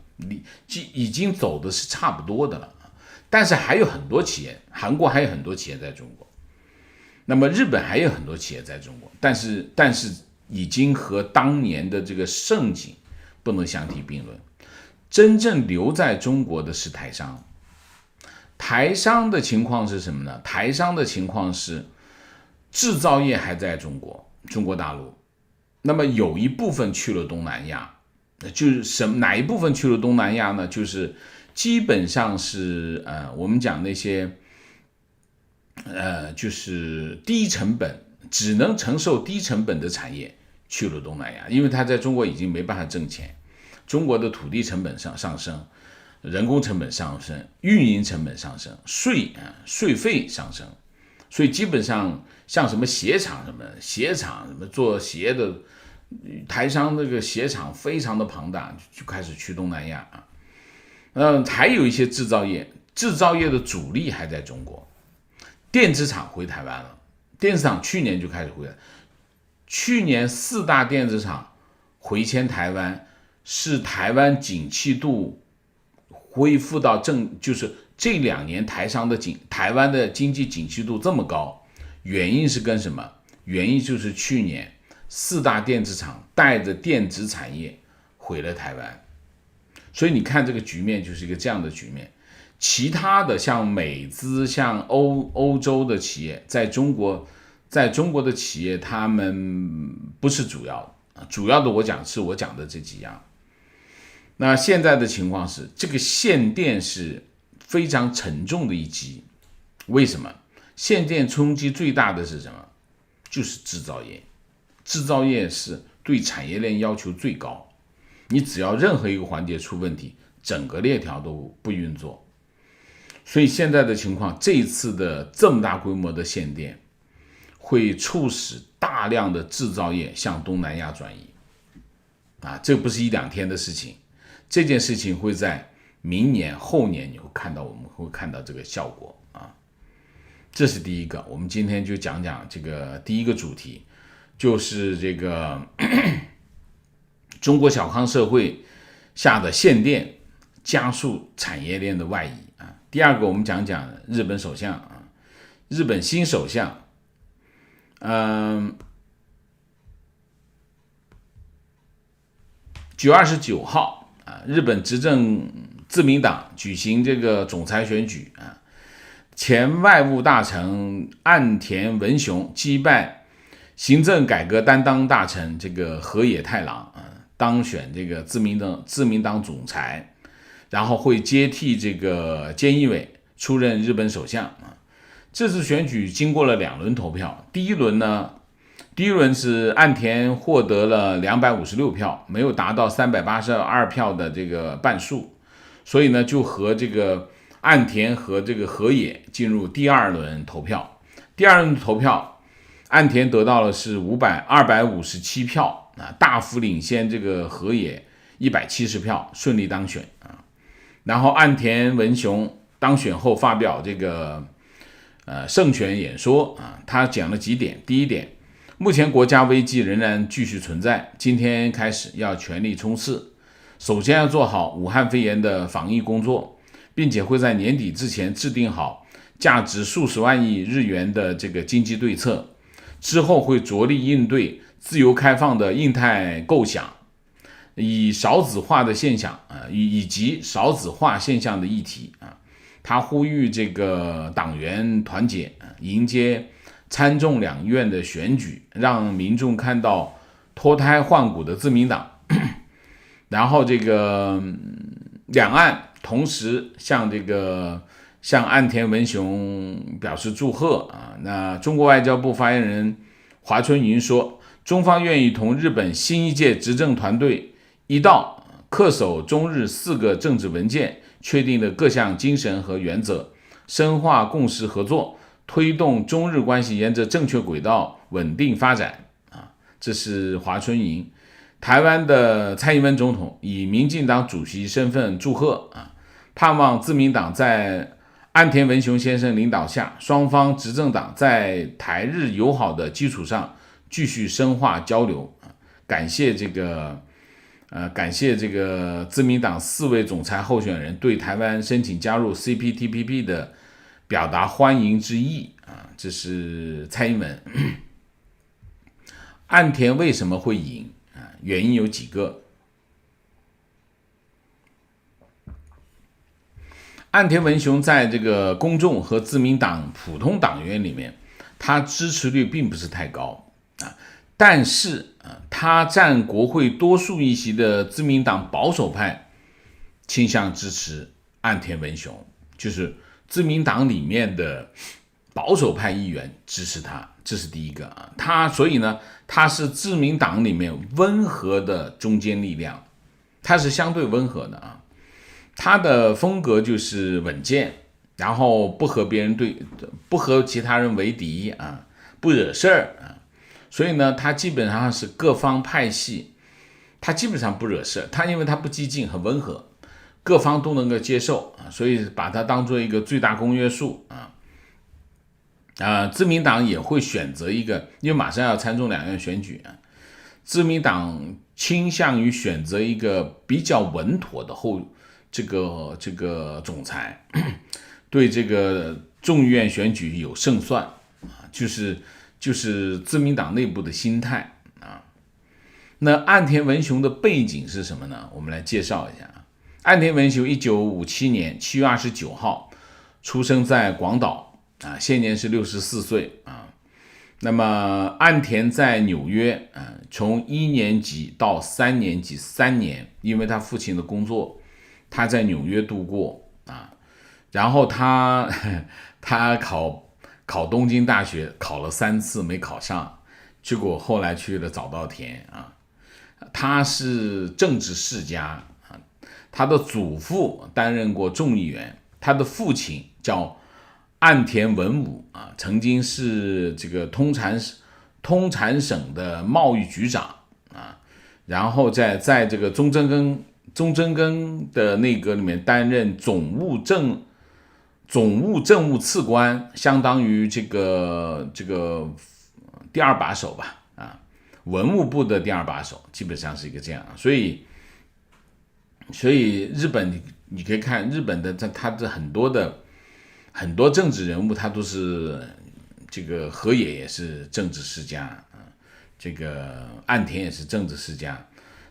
已经走的是差不多的了。但是还有很多企业，韩国还有很多企业在中国，那么日本还有很多企业在中国，但是已经和当年的这个盛景不能相提并论。真正留在中国的是台商。台商的情况是什么呢？台商的情况是制造业还在中国大陆，那么有一部分去了东南亚，就是哪一部分去了东南亚呢？就是基本上是我们讲那些就是低成本，只能承受低成本的产业去了东南亚，因为他在中国已经没办法挣钱，中国的土地成本上升，人工成本上升，运营成本上升，税费上升，所以基本上像什么鞋厂什么做鞋的台商，那个鞋厂非常的庞大，就开始去东南亚啊。还有一些制造业的主力还在中国，电子厂回台湾了，电子厂去年就开始回来，去年4大电子厂回迁台湾，是台湾景气度恢复到就是这2年台湾的经济景气度这么高，原因是跟什么？原因就是去年4大电子厂带着电子产业回了台湾，所以你看这个局面就是一个这样的局面。其他的像美资、像欧洲的企业，在中国的企业，他们不是主要的，主要的我讲的这几样。那现在的情况是，这个限电是非常沉重的一击。为什么？限电冲击最大的是什么？就是制造业。制造业是对产业链要求最高，你只要任何一个环节出问题，整个链条都不运作。所以现在的情况，这一次的这么大规模的限电，会促使大量的制造业向东南亚转移。这不是1、2天的事情。这件事情会在明年后年我们会看到这个效果啊。这是第一个，我们今天就讲讲这个第一个主题，就是这个中国小康社会下的限电加速产业链的外移啊。第二个，我们讲讲日本首相啊，日本新首相，9月29号。日本执政自民党举行这个总裁选举啊，前外务大臣岸田文雄击败行政改革担当大臣这个河野太郎当选这个自民党总裁，然后会接替这个菅义伟出任日本首相啊。这次选举经过了2轮投票，第一轮是岸田获得了256票，没有达到382票的这个半数，所以呢就和这个岸田和这个河野进入第2轮投票。第2轮投票，岸田得到了是257票大幅领先这个河野170票，顺利当选啊。然后岸田文雄当选后发表这个胜选演说啊，他讲了几点。第一点，目前国家危机仍然继续存在，今天开始要全力冲刺。首先要做好武汉肺炎的防疫工作，并且会在年底之前制定好价值数十万亿日元的这个经济对策。之后会着力应对自由开放的印太构想，以少子化的现象以及少子化现象的议题他呼吁这个党员团结迎接参众两院的选举，让民众看到脱胎换骨的自民党。然后这个两岸同时向岸田文雄表示祝贺那中国外交部发言人华春莹说，中方愿意同日本新一届执政团队一道恪守中日4个政治文件确定的各项精神和原则，深化共识合作，推动中日关系沿着正确轨道稳定发展这是华春莹。台湾的蔡英文总统以民进党主席身份祝贺盼望自民党在岸田文雄先生领导下，双方执政党在台日友好的基础上继续深化交流感谢这个自民党4位总裁候选人对台湾申请加入 CPTPP 的表达欢迎之意这是蔡英文。岸田为什么会赢原因有几个。岸田文雄在这个公众和自民党普通党员里面，他支持率并不是太高但是他占国会多数议席的自民党保守派倾向支持岸田文雄，就是自民党里面的保守派议员支持他，这是第一个所以呢，他是自民党里面温和的中坚力量，他是相对温和的他的风格就是稳健然后不和其他人为敌啊，不惹事儿啊，所以呢，他基本上是各方派系，他基本上不惹事，他因为他不激进，很温和，各方都能够接受啊，所以把它当做一个最大公约数自民党也会选择一个，因为马上要参众两院选举啊，自民党倾向于选择一个比较稳妥的这个总裁，对这个众议院选举有胜算啊，就是自民党内部的心态啊。那岸田文雄的背景是什么呢？我们来介绍一下啊。岸田文雄1957年7月29号出生在广岛啊，现年是64岁啊。那么岸田在纽约从1年级到3年级3年，因为他父亲的工作，他在纽约度过啊。然后他考东京大学考了3次没考上，结果后来去了早稻田啊。他是政治世家啊，他的祖父担任过众议员，他的父亲叫岸田文武啊，曾经是这个通产省的贸易局长啊，然后在这个中曾根的内阁里面担任总务政务次官，相当于这个第2把手吧啊，文物部的第2把手，基本上是一个这样。所以日本你可以看日本的他的很多政治人物，他都是这个河野也是政治世家啊，这个岸田也是政治世家。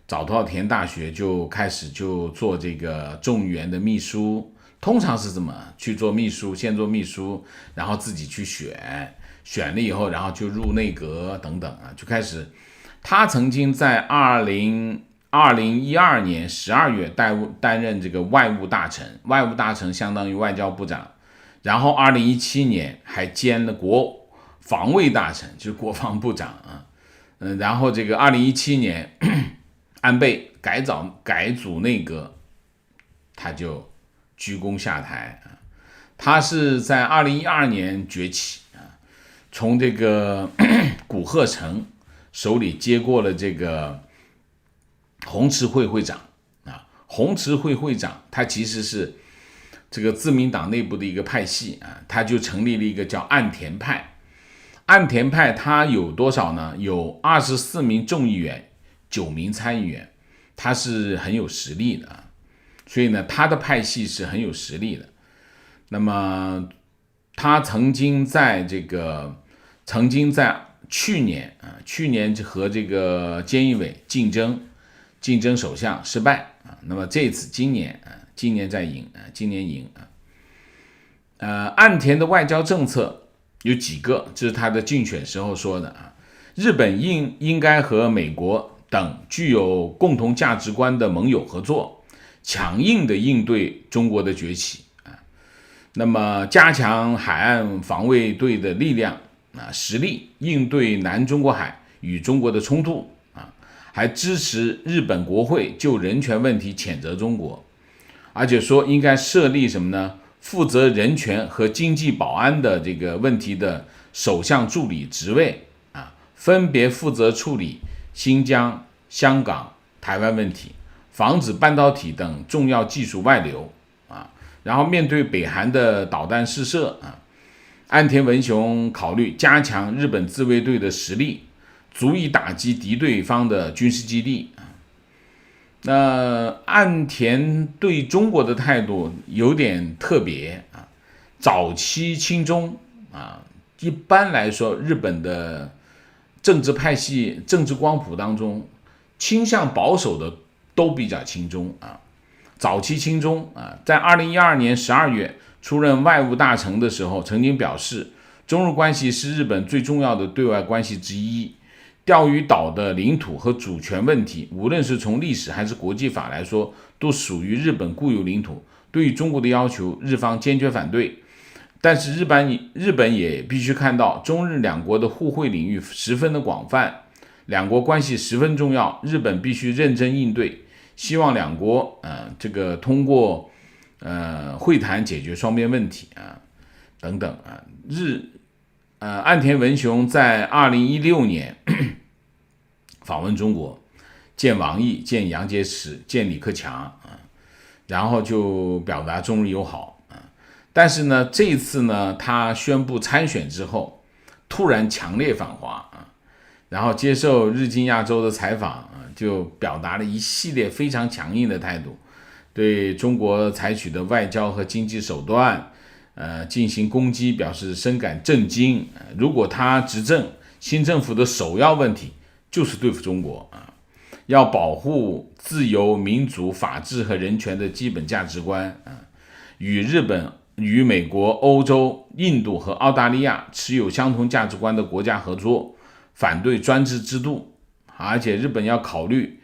早稻田大学就开始就做这个众议员的秘书，通常是这么去做秘书，先做秘书，然后自己去选了以后，然后就入内阁等等啊，就开始。他曾经在2012年12月担任这个外务大臣相当于外交部长，然后2017年还兼了国防卫大臣，就是国防部长啊。然后这个2017年安倍改组内阁，他就鞠躬下台啊。他是在2012年崛起啊，从这个古贺成手里接过了这个红池会会长啊。红池会会长他其实是这个自民党内部的一个派系啊，他就成立了一个叫岸田派。岸田派他有多少呢？有24名众议员，9名参议员，他是很有实力的啊。所以呢，他的派系是很有实力的。那么他曾经在去年和这个菅义伟竞争首相失败啊。那么这次今年再赢啊，今年赢啊。岸田的外交政策有几个，这是他的竞选时候说的啊。日本应该和美国等具有共同价值观的盟友合作，强硬的应对中国的崛起啊。那么加强海岸防卫队的力量啊，实力应对南中国海与中国的冲突啊，还支持日本国会就人权问题谴责中国，而且说应该设立什么呢？负责人权和经济保安的这个问题的首相助理职位啊，分别负责处理新疆、香港、台湾问题，防止半导体等重要技术外流啊。然后面对北韩的导弹试射啊，岸田文雄考虑加强日本自卫队的实力，足以打击敌对方的军事基地啊。那岸田对中国的态度有点特别啊，早期亲中啊，一般来说日本的政治派系、政治光谱当中，倾向保守的都比较亲中啊。早期亲中啊，在2012年12月出任外务大臣的时候，曾经表示，中日关系是日本最重要的对外关系之一。钓鱼岛的领土和主权问题，无论是从历史还是国际法来说，都属于日本固有领土。对于中国的要求，日方坚决反对。但是日本也必须看到，中日两国的互惠领域十分的广泛，两国关系十分重要，日本必须认真应对。希望两国通过会谈解决双边问题啊等等啊。岸田文雄在2016年访问中国，见王毅、见杨洁篪、见李克强啊，然后就表达中日友好啊。但是呢，这一次呢，他宣布参选之后，突然强烈反华啊，然后接受日经亚洲的采访啊，就表达了一系列非常强硬的态度，对中国采取的外交和经济手段进行攻击表示深感震惊。如果他执政，新政府的首要问题就是对付中国啊，要保护自由、民主、法治和人权的基本价值观啊，与日本、与美国、欧洲、印度和澳大利亚持有相同价值观的国家合作，反对专制制度，而且日本要考虑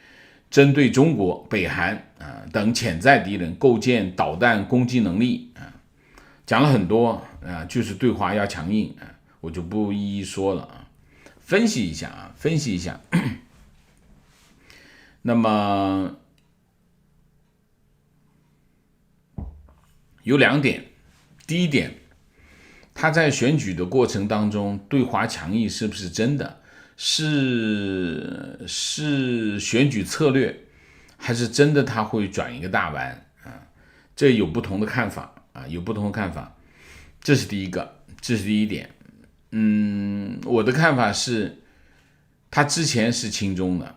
针对中国、北韩等潜在敌人构建导弹攻击能力啊，讲了很多啊，就是对华要强硬啊，我就不一一说了啊。分析一下。那么有2点，第一点，他在选举的过程当中对华强硬是不是真的？是选举策略，还是真的他会转一个大弯啊？这有不同的看法啊，这是第一点。我的看法是，他之前是亲中的，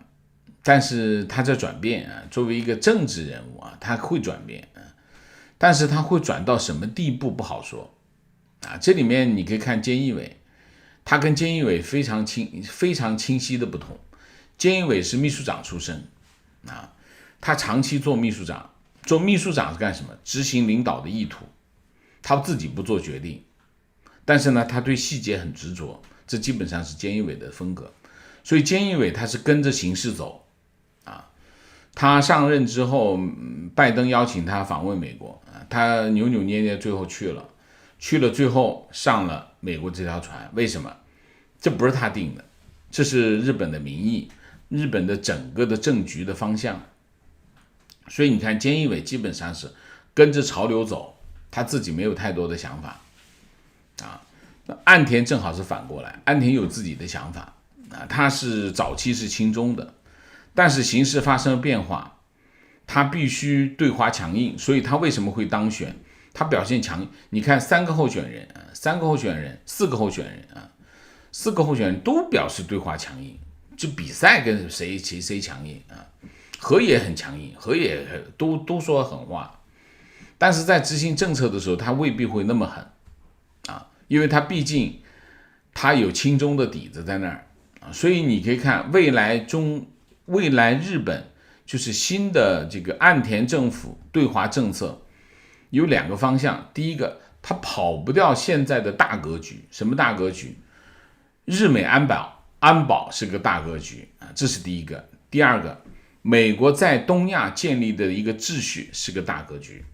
但是他在转变啊，作为一个政治人物啊，他会转变啊，但是他会转到什么地步不好说啊。这里面你可以看菅义伟，他跟菅义伟非常清晰的不同。菅义伟是秘书长出身啊，他长期做秘书长是干什么？执行领导的意图，他自己不做决定，但是呢，他对细节很执着，这基本上是菅义伟的风格。所以菅义伟他是跟着形势走啊。他上任之后，拜登邀请他访问美国啊，他扭扭捏捏最后去了，最后上了美国这条船。为什么？这不是他定的，这是日本的民意，日本的整个的政局的方向。所以你看，菅义伟基本上是跟着潮流走，他自己没有太多的想法啊。那岸田正好是反过来，岸田有自己的想法啊，他是早期是亲中的，但是形势发生了变化，他必须对华强硬，所以他为什么会当选？他表现强硬。你看4个候选人啊，4个候选人都表示对华强硬，就比赛跟谁强硬啊。河野很强硬，河野都说狠话，但是在执行政策的时候，他未必会那么狠啊，因为他毕竟他有亲中的底子在那儿啊，所以你可以看未来日本就是新的这个岸田政府对华政策有2个方向。第一个，他跑不掉现在的大格局。什么大格局？日美安保是个大格局啊，这是第一个。第二个，美国在东亚建立的一个秩序是个大格局。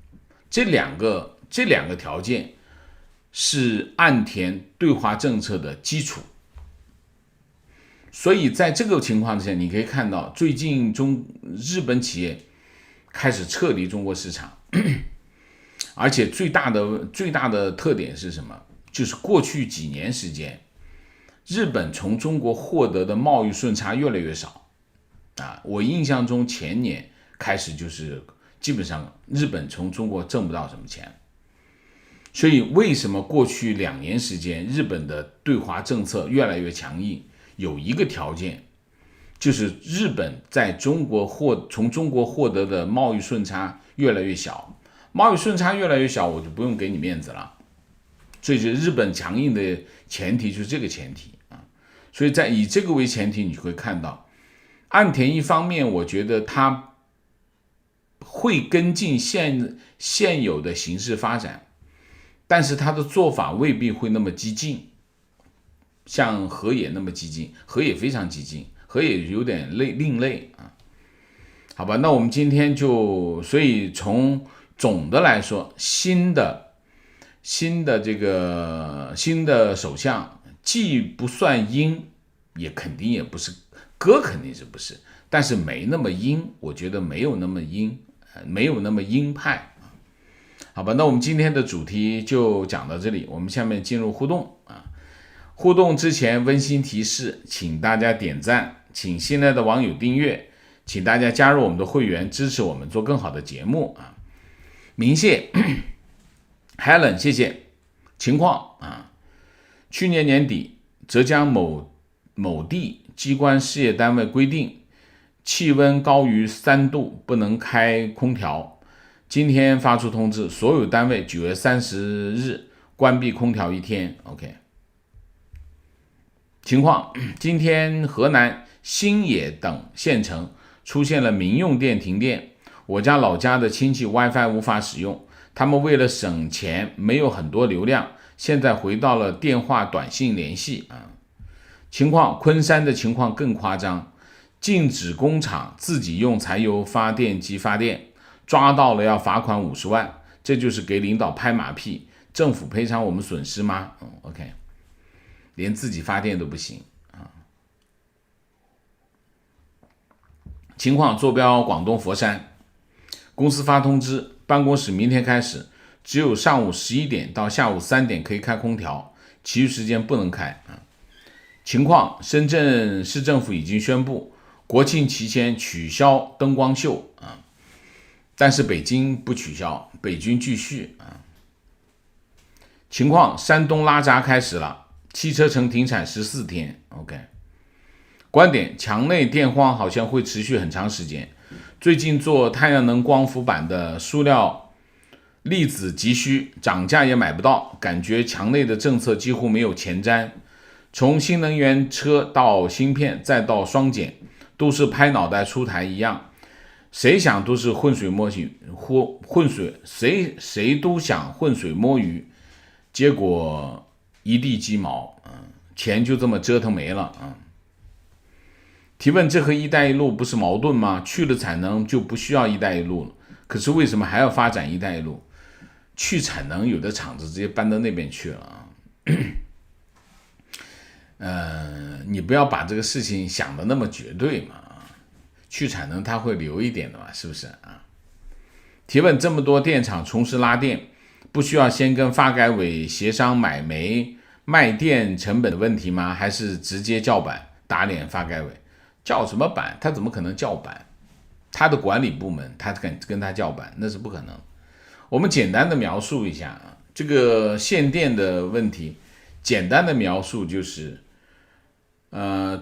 这两个条件是岸田对华政策的基础。所以在这个情况之下，你可以看到最近日本企业开始撤离中国市场，而且最大的特点是什么？就是过去几年时间，日本从中国获得的贸易顺差越来越少啊。我印象中前年开始就是基本上日本从中国挣不到什么钱。所以为什么过去2年时间日本的对华政策越来越强硬？有一个条件，就是日本在从中国获得的贸易顺差越来越小。贸易顺差越来越小，我就不用给你面子了。所以日本强硬的前提就是这个前提啊。所以在以这个为前提，你会看到岸田一方面，我觉得他会跟进现有的形势发展，但是他的做法未必会那么激进。像河野那么激进，河野非常激进，河野有点另类啊。好吧，那我们今天所以从总的来说，新的首相既不算鹰，也肯定也不是鸽，肯定是不是，但是没那么鹰，我觉得没有那么鹰，没有那么鹰派啊。好吧，那我们今天的主题就讲到这里，我们下面进入互动啊。互动之前温馨提示，请大家点赞，请新来的网友订阅，请大家加入我们的会员，支持我们做更好的节目啊。明谢Helen 谢谢。情况啊，去年年底浙江某地机关事业单位规定气温高于3度不能开空调，今天发出通知，所有单位9月30日关闭空调1天。 OK。 情况，今天河南新野等县城出现了民用电停电，我家老家的亲戚 WiFi 无法使用，他们为了省钱没有很多流量，现在回到了电话短信联系啊。情况，昆山的情况更夸张，禁止工厂自己用柴油发电机发电，抓到了要罚款50万，这就是给领导拍马屁，政府赔偿我们损失吗？OK。连自己发电都不行啊！情况，坐标广东佛山，公司发通知，办公室明天开始只有上午11点到下午3点可以开空调，其余时间不能开啊。情况，深圳市政府已经宣布国庆期间取消灯光秀啊，但是北京不取消，北京继续啊。情况，山东拉闸开始了。汽车城停产14天 OK。 观点，墙内电荒好像会持续很长时间，最近做太阳能光伏板的塑料粒子急需，涨价也买不到，感觉墙内的政策几乎没有前瞻，从新能源车到芯片再到双减，都是拍脑袋出台一样，谁想都是浑水摸鱼，谁都想浑水摸鱼，结果一地鸡毛，钱就这么折腾没了啊！提问，这和一带一路不是矛盾吗？去了产能就不需要一带一路了，可是为什么还要发展一带一路？去产能有的厂子直接搬到那边去了啊！你不要把这个事情想得那么绝对嘛！去产能它会留一点的嘛，是不是啊？提问，这么多电厂从事拉电，不需要先跟发改委协商买煤卖电成本的问题吗？还是直接叫板打脸发改委？叫什么板？他怎么可能叫板？他的管理部门他敢跟他叫板，那是不可能。我们简单的描述一下啊，这个限电的问题，简单的描述就是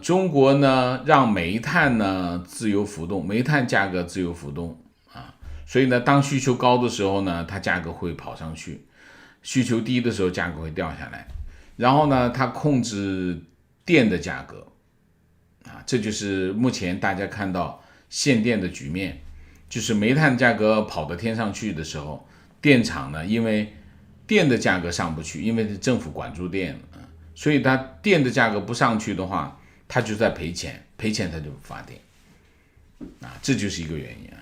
中国呢让煤炭呢自由浮动，煤炭价格自由浮动啊，所以呢当需求高的时候呢，它价格会跑上去，需求低的时候价格会掉下来，然后呢它控制电的价格啊，这就是目前大家看到限电的局面，就是煤炭价格跑到天上去的时候，电厂呢因为电的价格上不去，因为政府管住电了，所以它电的价格不上去的话，它就在赔钱，赔钱它就不发电啊，这就是一个原因啊。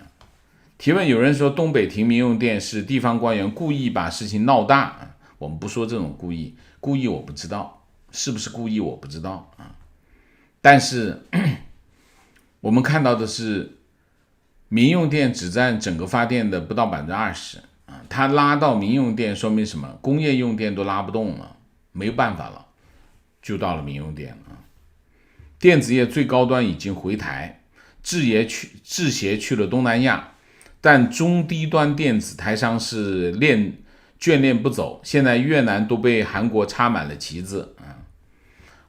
提问，有人说东北停民用电是地方官员故意把事情闹大啊，我们不说这种故意我不知道是不是故意，我不知道啊。但是我们看到的是，民用电只占整个发电的不到20%啊，它拉到民用电说明什么？工业用电都拉不动了，没有办法了，就到了民用电啊。电子业最高端已经回台，制协去了东南亚，但中低端电子台商是眷恋不走，现在越南都被韩国插满了旗子啊。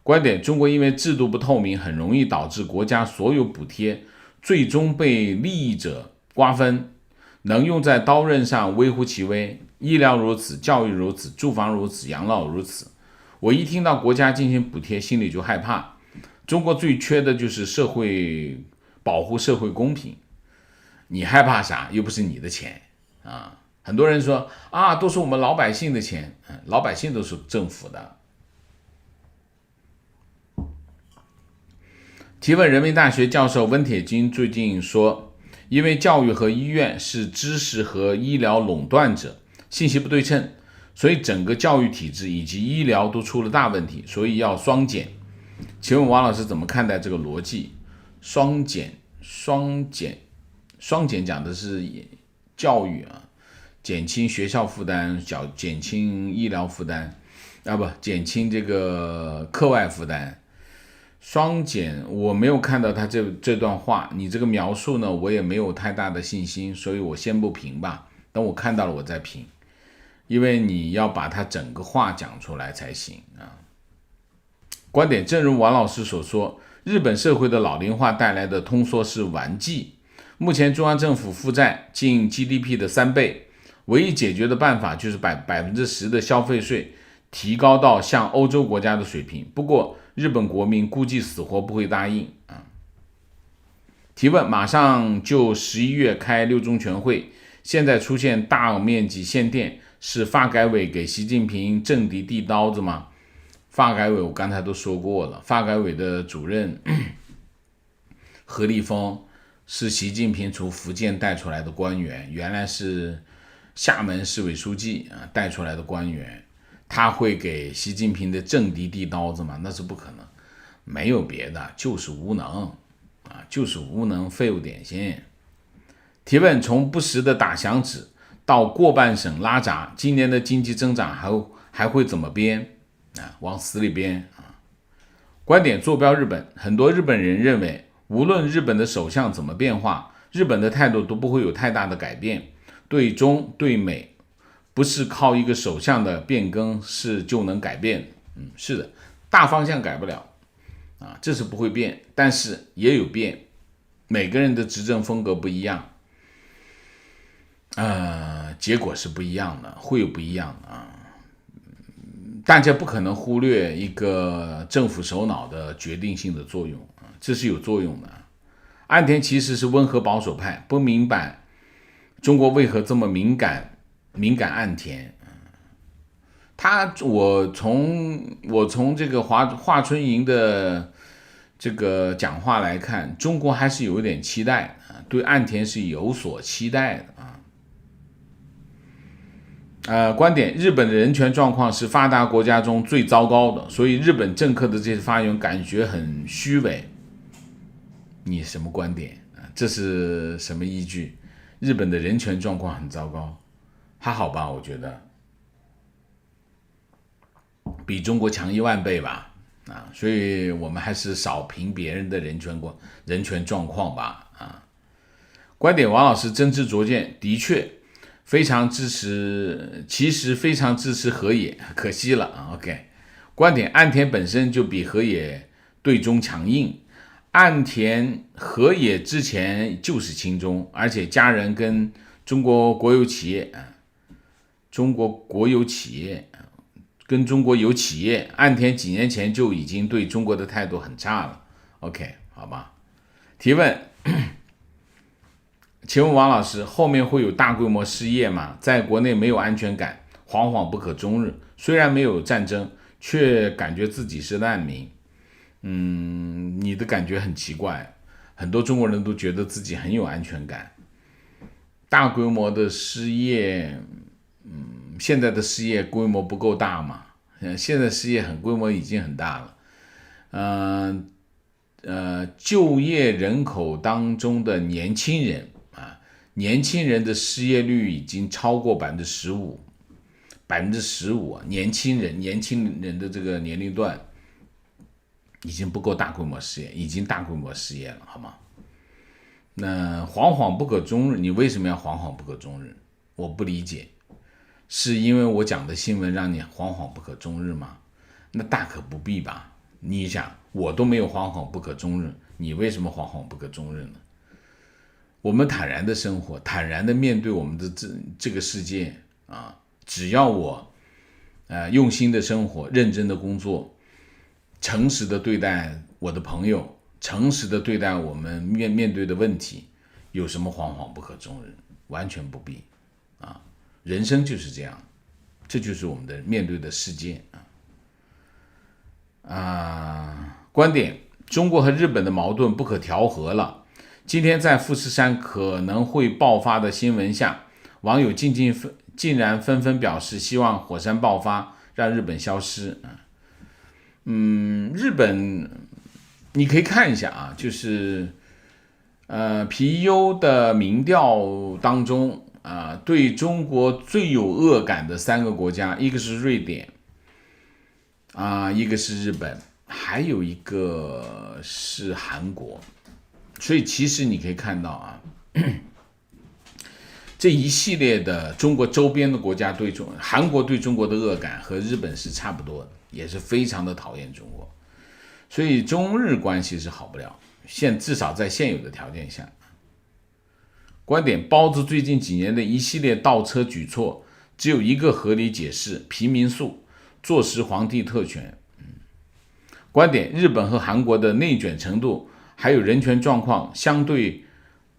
观点，中国因为制度不透明，很容易导致国家所有补贴最终被利益者瓜分，能用在刀刃上微乎其微，医疗如此，教育如此，住房如此，养老如此。我一听到国家进行补贴，心里就害怕。中国最缺的就是保护社会公平，你害怕啥？又不是你的钱啊！很多人说啊，都是我们老百姓的钱，老百姓都是政府的。提问，人民大学教授温铁军最近说，因为教育和医院是知识和医疗垄断者，信息不对称，所以整个教育体制以及医疗都出了大问题，所以要双减。请问王老师怎么看待这个逻辑？双减讲的是教育啊，减轻学校负担，减轻医疗负担，减轻这个课外负担。双减我没有看到他这段话，你这个描述呢，我也没有太大的信心，所以我先不评吧，等我看到了我再评，因为你要把他整个话讲出来才行啊。观点正如王老师所说，日本社会的老龄化带来的通缩是顽疾，目前中央政府负债近 GDP 的3倍，唯一解决的办法就是把 10% 的消费税提高到像欧洲国家的水平，不过日本国民估计死活不会答应啊。提问：马上就11月开6中全会，现在出现大面积限电，是发改委给习近平政敌递刀子吗？发改委我刚才都说过了，发改委的主任何立峰是习近平从福建带出来的官员，原来是厦门市委书记带出来的官员，他会给习近平的政敌递刀子吗？那是不可能，没有别的，就是无能就是无能废物点心。提问：从不时的打响指到过半省拉闸，今年的经济增长还会怎么编往死里编观点：坐标日本，很多日本人认为，无论日本的首相怎么变化，日本的态度都不会有太大的改变。对中对美，不是靠一个首相的变更就能改变。是的，大方向改不了这是不会变，但是也有变。每个人的执政风格不一样，结果是不一样的，会有不一样大家不可能忽略一个政府首脑的决定性的作用这是有作用的。岸田其实是温和保守派，不明白中国为何这么敏感岸田。我从这个华春莹的这个讲话来看，中国还是有一点期待对岸田是有所期待的观点：日本的人权状况是发达国家中最糟糕的，所以日本政客的这些发言感觉很虚伪。你什么观点这是什么依据？日本的人权状况很糟糕，还好吧？我觉得比中国强10000倍吧所以我们还是少评别人的人权状况吧观点：王老师真知灼见，的确非常支持，其实非常支持河野，可惜了OK。观点：岸田本身就比河野对中强硬，岸田河野之前就是亲中，而且家人跟中国国有企业跟中国有企业，岸田几年前就已经对中国的态度很差了 OK 好吧。提问：请问王老师，后面会有大规模失业吗？在国内没有安全感，惶惶不可终日，虽然没有战争，却感觉自己是难民。你的感觉很奇怪，很多中国人都觉得自己很有安全感。大规模的失业，现在的失业规模不够大嘛？现在失业规模已经很大了。就业人口当中的年轻人年轻人的失业率已经超过15%，年轻人的这个年龄段已经不够大规模失业，已经大规模失业了，好吗？那惶惶不可终日，你为什么要惶惶不可终日？我不理解，是因为我讲的新闻让你惶惶不可终日吗？那大可不必吧。你想，我都没有惶惶不可终日，你为什么惶惶不可终日呢？我们坦然的生活，坦然的面对我们的这个世界只要我用心的生活，认真的工作，诚实的对待我的朋友，诚实的对待我们面对的问题，有什么惶惶不可终日？完全不必人生就是这样，这就是我们的面对的世界观点：中国和日本的矛盾不可调和了。今天在富士山可能会爆发的新闻下，网友竟然纷纷表示希望火山爆发，让日本消失日本你可以看一下就是皮尤的民调当中对中国最有恶感的3个国家，一个是瑞典一个是日本，还有一个是韩国。所以其实你可以看到这一系列的中国周边的国家韩国对中国的恶感和日本是差不多的，也是非常的讨厌中国，所以中日关系是好不了，至少在现有的条件下。观点：包子最近几年的一系列倒车举措，只有一个合理解释：平民诉，坐实皇帝特权。观点：日本和韩国的内卷程度还有人权状况相对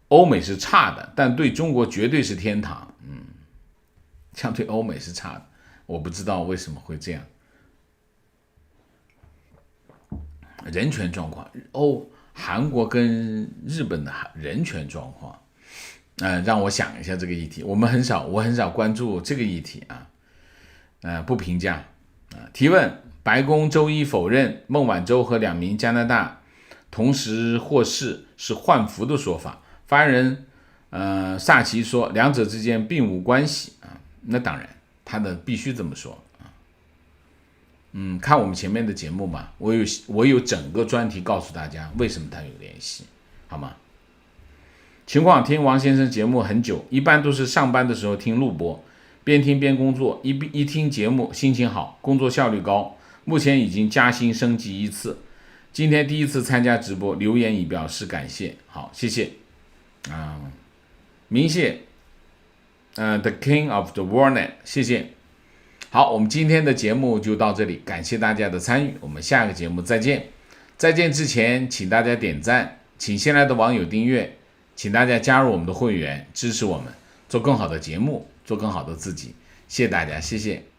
欧美是差的，但对中国绝对是天堂。相对欧美是差的，我不知道为什么会这样。人权状况，韩国跟日本的人权状况，让我想一下这个议题。我很少关注这个议题不评价。提问：白宫周一否认孟晚舟和2名加拿大同时获释是换俘的说法。发言人萨奇说，两者之间并无关系那当然，他必须这么说看我们前面的节目嘛，我有整个专题告诉大家为什么他有联系，好吗？情况：听王先生节目很久，一般都是上班的时候听录播，边听边工作，一听节目心情好，工作效率高，目前已经加薪升级1次，今天第1次参加直播，留言以表示感谢。好，谢谢明谢The King of the Walnut， 谢谢。好，我们今天的节目就到这里，感谢大家的参与，我们下个节目再见。再见之前，请大家点赞，请新来的网友订阅，请大家加入我们的会员，支持我们做更好的节目，做更好的自己。谢谢大家，谢谢。